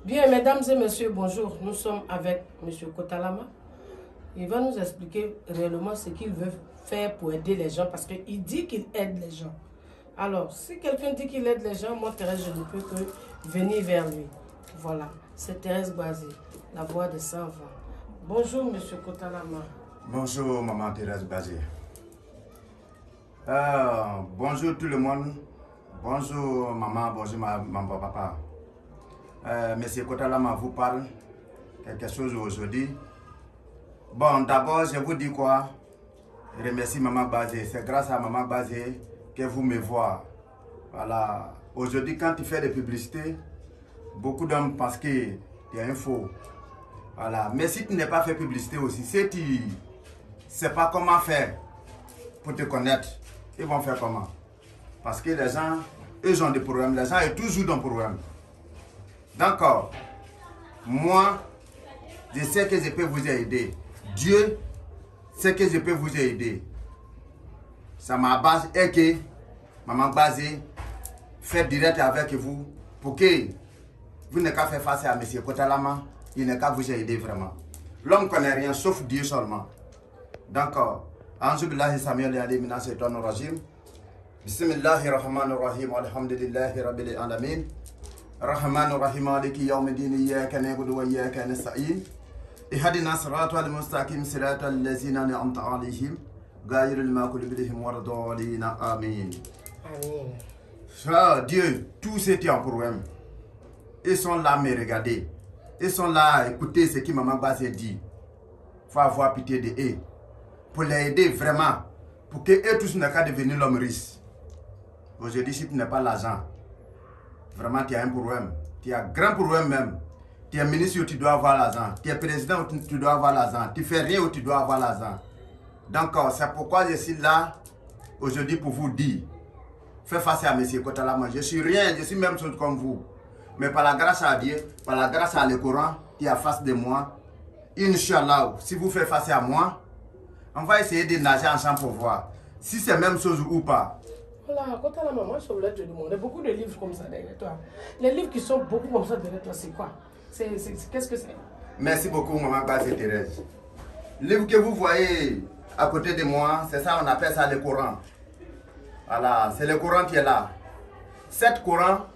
Bien, mesdames et messieurs, bonjour. Nous sommes avec M. Kotalama. Il va nous expliquer réellement ce qu'il veut faire pour aider les gens parce qu'il dit qu'il aide les gens. Alors, si quelqu'un dit qu'il aide les gens, moi, Thérèse, je ne peux que venir vers lui. Voilà, c'est Thérèse Boisé, la voix des sans-voix. Bonjour, M. Kotalama. Bonjour, maman Thérèse Boisé. Bonjour tout le monde. Bonjour, maman. Bonjour, maman, papa. Monsieur Kotalama vous parle quelque chose aujourd'hui. Bon, d'abord, je vous dis quoi? Je remercie Maman Boisé. C'est grâce à Maman Boisé que vous me voyez. Voilà. Aujourd'hui, quand tu fais des publicités, beaucoup d'hommes pensent que tu es un faux. Voilà. Mais si tu n'as pas fait publicité aussi, si tu ne sais pas comment faire pour te connaître, ils vont faire comment? Parce que les gens, ils ont des problèmes. Les gens sont toujours dans le problème. D'accord. Moi, je sais que je peux vous aider. Dieu sait que je peux vous aider. Ça ma base est que Maman Boisé fait direct avec vous pour que vous n'ayez qu'à faire face à M. Kotalama. Il n'est qu'à vous aider vraiment. L'homme ne connaît rien sauf Dieu seulement. D'accord. Anzu billahi Samuel Ali Mina Seitan Rajim. Bismillahirrahmanirrahim. Alhamdulillahi Rabbil Alamin. Rahman Rahim Maliki Yawmiddin Iyyaka na'budu wa iyyaka nasta'in. Ihdina siratal mustaqim siratal ladzina an'amta 'alaihim ghayril maghdubi 'alaihim waladdallin. Amin. Amin. Dieu, tous ceux qui ont un problème, ils sont là à me regarder. Ils sont là à écouter ce que Maman Boisé dit. Il faut avoir pitié de eux. Pour les aider vraiment. Pour que eux tous n'aient qu'à devenir l'homme riche. Aujourd'hui, si tu n'as pas l'argent, vraiment, tu as un problème. Tu as un grand problème même. Tu es ministre où tu dois avoir l'argent. Tu es président où tu dois avoir l'argent. Tu fais rien où tu dois avoir l'argent. Donc, c'est pourquoi je suis là aujourd'hui pour vous dire. Faites face à M. Kotalama. Je suis rien, je suis même chose comme vous. Mais par la grâce à Dieu, par la grâce à le Coran qui est en face de moi, Inch'Allah, si vous faites face à moi, on va essayer de nager ensemble pour voir si c'est la même chose ou pas. Voilà, Kotalama, moi je voulais te demander beaucoup de livres comme ça derrière toi. Les livres qui sont beaucoup comme ça derrière toi, c'est quoi? Qu'est-ce que c'est? Merci beaucoup, Maman Boisé Thérèse. Le livre que vous voyez à côté de moi, c'est ça, on appelle ça le Coran. Voilà, c'est le Coran qui est là. Cet Coran,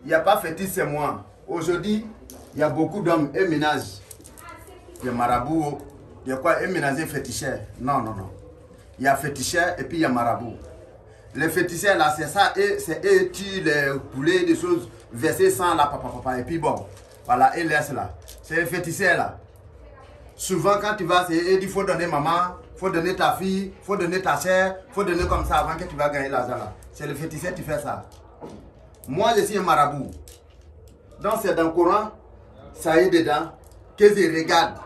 il n'y a pas fétiche, c'est moi. Aujourd'hui, il y a beaucoup d'hommes et ménages. Il y a marabout, il y a quoi, et ménager féticheur. Non, non, non. Il y a féticheur et puis il y a marabout. Les féticheurs là, c'est ça, et c'est eux qui les poulets, des choses, verser sang là, papa, et puis bon, voilà, et laisse là. C'est les féticheurs là. Souvent quand tu vas, il faut donner maman, il faut donner ta fille, il faut donner ta chair, il faut donner comme ça avant que tu vas gagner l'argent là. C'est le féticheur qui fait ça. Moi je suis un marabout. Donc c'est dans le Coran, ça est dedans, que je regarde.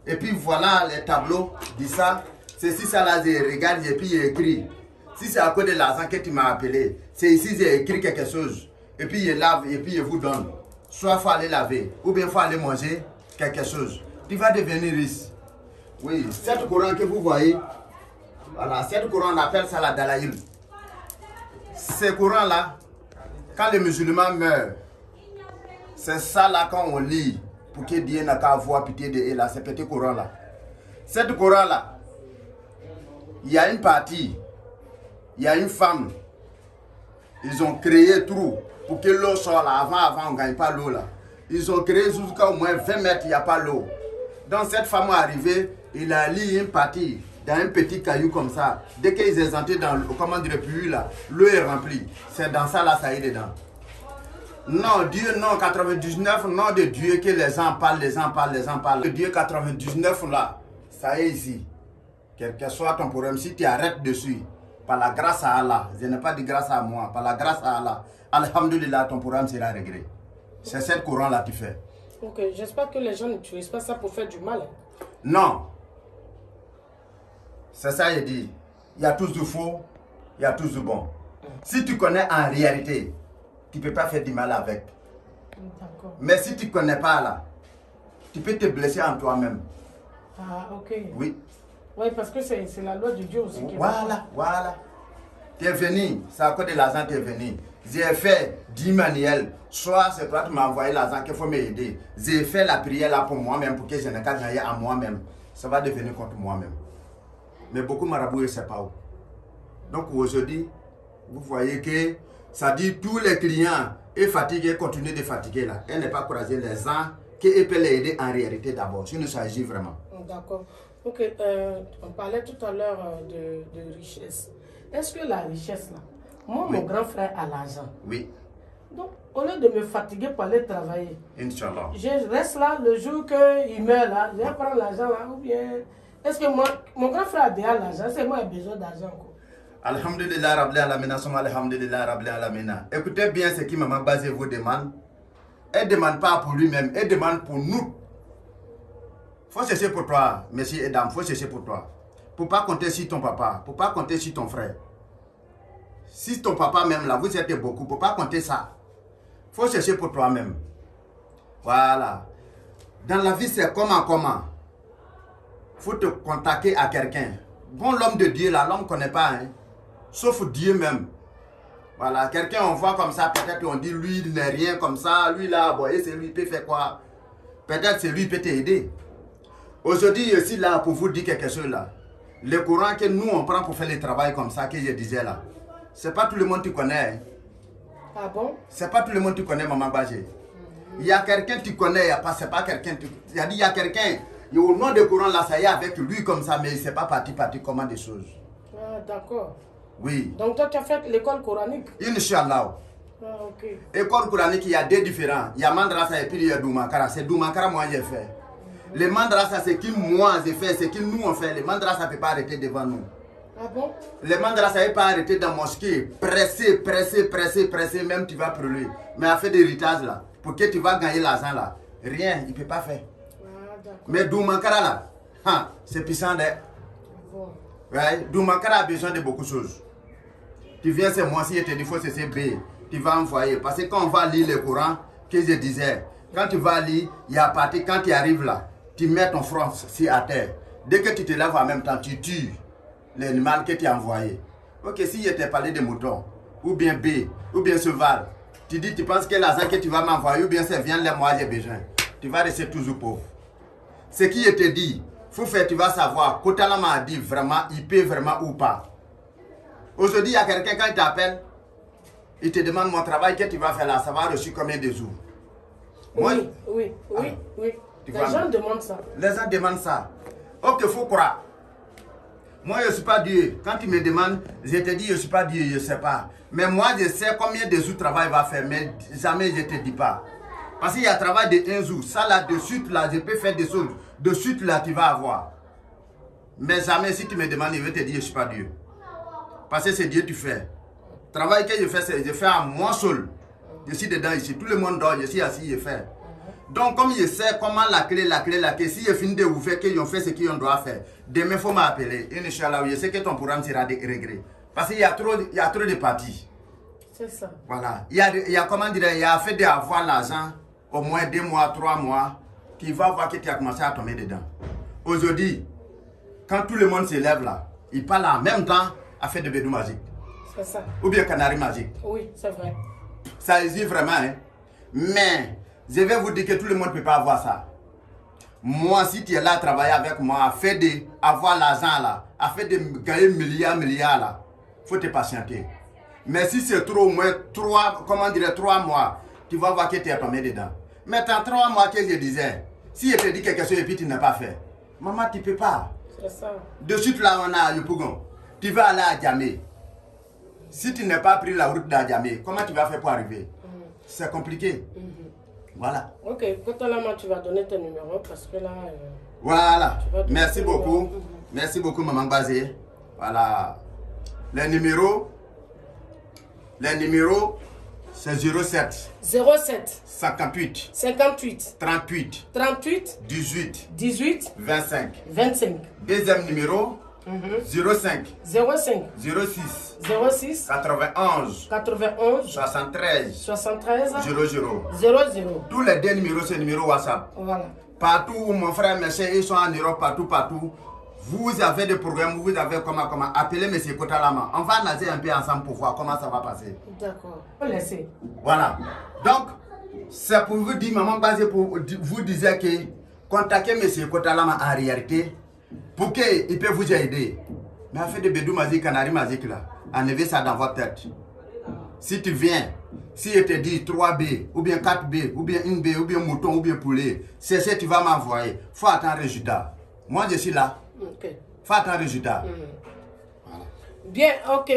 Et puis voilà les tableaux, dit ça, c'est si ça là, je regarde et puis j'écris. Si c'est à cause de l'argent que tu m'as appelé, c'est ici j'ai écrit quelque chose. Et puis je lave et puis je vous donne. Soit il faut aller laver, ou bien il faut aller manger quelque chose. Tu vas devenir riche. Oui, cette Coran que vous voyez, voilà, cette Coran on appelle ça la Dalaïl. Ce Coran là, quand les musulmans meurent, c'est ça là quand on lit, pour que Dieu n'a qu'à avoir pitié de eux là, ce petit Coran là. Cette Coran là, il y a une partie. Il y a une femme, ils ont créé trou pour que l'eau sorte là. Avant on ne gagne pas l'eau là. Ils ont créé jusqu'à au moins 20 mètres, il n'y a pas l'eau. Donc cette femme est arrivée, il a mis une partie dans un petit caillou comme ça. Dès qu'ils sont entrés dans le puits là, l'eau est remplie. C'est dans ça là, ça y est dedans. Non, Dieu, non, 99, non de Dieu que les gens parlent, les gens parlent, les gens parlent. Le Dieu 99 là, ça y est ici. Quel que soit ton problème, si tu arrêtes dessus, par la grâce à Allah, je n'ai pas dit grâce à moi, par la grâce à Allah, alhamdulillah, ton programme sera réglé. C'est cette Coran là que tu fais. Ok, j'espère que les gens n'utilisent pas ça pour faire du mal. Non. C'est ça, il dit. Il y a tous du faux, il y a tous du bon. Si tu connais en réalité, tu ne peux pas faire du mal avec. D'accord. Mais si tu ne connais pas là, tu peux te blesser en toi-même. Ah, ok. Oui. Oui, parce que c'est la loi de Dieu aussi. Voilà, voilà. Tu es venu, c'est à cause de l'argent que tu es venu. j'ai fait 10 manuels. Soit c'est toi qui m'as envoyé l'argent qu'il faut m'aider. J'ai fait la prière là pour moi-même, pour que je n'ai qu'à gagner à moi-même. Ça va devenir contre moi-même. Mais beaucoup marabouts ne savent pas où. Donc aujourd'hui, vous voyez que ça dit tous les clients est fatigué, continuent de fatiguer là. Elle n'est pas courageux les gens qui peuvent l'aider en réalité d'abord. Si nous s'agit vraiment. D'accord. Ok, on parlait tout à l'heure de richesse. Est-ce que la richesse là, moi Oui. mon grand frère a l'argent. Oui. Donc au lieu de me fatiguer pour aller travailler, Inch'Allah. je reste là le jour qu'il meurt là, je vais prendre l'argent là ou bien... Est-ce que mon grand frère a déjà l'argent, c'est moi qui ai besoin d'argent quoi. Alhamdulillah Rabbil Alamina, alhamdulillah Rabbil Alamina. Écoutez bien ce qui Maman Bazé vous demande. Elle ne demande pas pour lui-même, elle demande pour nous. Il faut chercher pour toi, messieurs et dames, il faut chercher pour toi. Pour ne pas compter sur ton papa, pour ne pas compter sur ton frère. Si ton papa même là, vous êtes beaucoup, pour ne pas compter ça. Il faut chercher pour toi-même. Voilà. Dans la vie, c'est comment. Il faut te contacter à quelqu'un. Bon, l'homme de Dieu là, l'homme ne connaît pas, hein. Sauf Dieu même. Voilà, quelqu'un on voit comme ça, peut-être on dit lui il n'est rien comme ça, lui là, bon, et c'est lui, il peut faire quoi? Peut-être c'est lui, il peut t'aider. Aujourd'hui, je suis là pour vous dire quelque chose là. Le courant que nous on prend pour faire le travail comme ça, que je disais là, c'est pas tout le monde qui connaît. Hein. Ah bon? C'est pas tout le monde qui connaît Maman Bazé. Il y a quelqu'un qui connaît, c'est pas quelqu'un. Il y a quelqu'un, au nom de courant là, ça y est avec lui comme ça, mais il ne sait pas parti comment des choses. Ah d'accord. Oui. Donc toi tu as fait l'école coranique? Inch'Allah. Ah ok. École coranique, il y a deux différents. Il y a Mandrasa et puis il y a Doumakara. C'est Doumakara, moi j'ai fait. Le Mandrasa, c'est qui moi j'ai fait, c'est qui nous on fait. Le Mandrasa ne peut pas arrêter devant nous. Ah bon? Le Mandrasa ne peut pas arrêter dans la mosquée. Pressé, même tu vas brûler. Mais à faire des héritages là, pour que tu vas gagner l'argent là, rien, il ne peut pas faire. Ah d'accord. Mais Doumakara là, hein, c'est puissant d'être. Bon. Ouais, Doumakara a besoin de beaucoup de choses. Tu viens ce mois-ci et te dis faut CCB, tu vas envoyer. Parce que quand on va lire le Coran, que je disais, quand tu vas lire, il y a parti, quand tu arrives là, tu mets ton front sur à terre. Dès que tu te lèves en même temps, tu tues l'animal que tu as envoyé. Ok, si je t'ai parlé de mouton, ou bien B, ou bien cheval, tu dis, tu penses que l'argent que tu vas m'envoyer, ou bien c'est viande, là, moi j'ai besoin. Tu vas rester toujours pauvre. Ce qui je te dit, faut faire, tu vas savoir, Kotalama a dit vraiment, il peut vraiment ou pas. Aujourd'hui, il y a quelqu'un quand il t'appelle, il te demande mon travail que tu vas faire là, ça va reçu combien de jours? Oui. Tu Les vois, gens demandent ça. Les gens demandent ça. Ok, il faut croire. Moi, je ne suis pas Dieu. Quand tu me demandes, je te dis, je ne suis pas Dieu, je ne sais pas. Mais moi, je sais combien de jours le travail va faire, mais jamais je ne te dis pas. Parce qu'il y a un travail de 1 jour. Ça, là, de suite, là, je peux faire des choses. De suite, là, tu vas avoir. Mais jamais, si tu me demandes, je vais te dire, je ne suis pas Dieu. Parce que c'est Dieu qui fait. Le travail que je fais, c'est je fais à moi seul. Je suis dedans ici. Tout le monde dort, je suis assis, je fais. Donc, comme je sais comment la clé, si je finis de vous faire, qu'ils ont fait ce qu'ils doivent faire, demain, il faut m'appeler. Inch'Allah, je sais que ton programme sera de regret. Parce qu'il y a trop de parties. C'est ça. Voilà. Il y a comment dire, il y a fait d'avoir l'argent, au moins 2 mois, 3 mois, qui va voir que tu as commencé à tomber dedans. Aujourd'hui, quand tout le monde se lève là, il parle en même temps à faire de bédou magique. C'est ça. Ou bien canari magique. Oui, c'est vrai. Ça existe vraiment, hein. Mais, je vais vous dire que tout le monde ne peut pas avoir ça. Moi, si tu es là à travailler avec moi, à faire avoir l'argent là, à faire de gagner milliards là, il faut te patienter. Mais si c'est trop, au moins 3 mois, tu vas voir que tu es tombé dedans. Mais dans 3 mois que je disais, si je te dis quelque chose et puis tu n'as pas fait, maman, tu ne peux pas. C'est ça. De suite là, on a le Pougon. Tu vas aller à Djamé. Si tu n'as pas pris la route d'Adjamé, comment tu vas faire pour arriver? C'est compliqué. Voilà. Ok, Kotalama, tu vas donner ton numéro parce que là... Voilà. Merci beaucoup. Merci beaucoup, Maman Bazé. Voilà. Les numéros, c'est 07 58 38 18 25. Deuxième numéro, 05 06 91 73 00. Tous les 2 numéros, c'est numéro WhatsApp. Voilà. Partout où mon frère et mes soeurs, ils sont en Europe, partout. vous avez des problèmes, vous avez comment appeler M. Kotalama. On va nager un peu ensemble pour voir comment ça va passer. D'accord. On laisse. Voilà. Donc, c'est pour vous dire, maman Basé, pour vous dire que contactez M. Kotalama en réalité pour qu'il puisse vous aider. Mais en fait, de Bédou Mazik, Canari Mazik là, enlevez ça dans votre tête. Si tu viens, si je te dis 3B, ou bien 4B, ou bien 1B, ou bien mouton, ou bien poulet, c'est ce que tu vas m'envoyer. Faut attendre le résultat. Moi, je suis là. Okay. Faut attendre le résultat. Voilà. Bien, ok.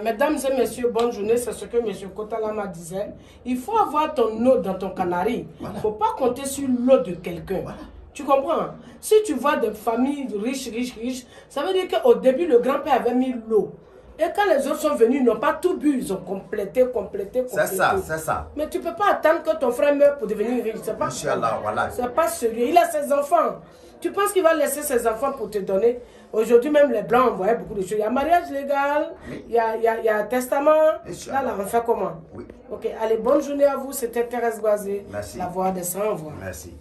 Mesdames et messieurs, bonne journée. C'est ce que M. Kotalama disait. Il faut avoir ton eau dans ton canari. Il ne faut pas compter sur l'eau de quelqu'un. Voilà. Tu comprends? Si tu vois des familles riches, ça veut dire qu'au début, le grand-père avait mis l'eau. Et quand les autres sont venus, ils n'ont pas tout bu. Ils ont complété. C'est ça, c'est ça. Mais tu ne peux pas attendre que ton frère meure pour devenir riche. C'est pas, voilà. C'est pas sérieux. Il a ses enfants. Tu penses qu'il va laisser ses enfants pour te donner? Aujourd'hui, même les Blancs envoyaient beaucoup de choses. Il y a mariage légal, oui. il y a testament. Là, on fait comment? Oui. Ok, allez, bonne journée à vous. C'était Thérèse Goisé, la voix des sans-voix. Merci.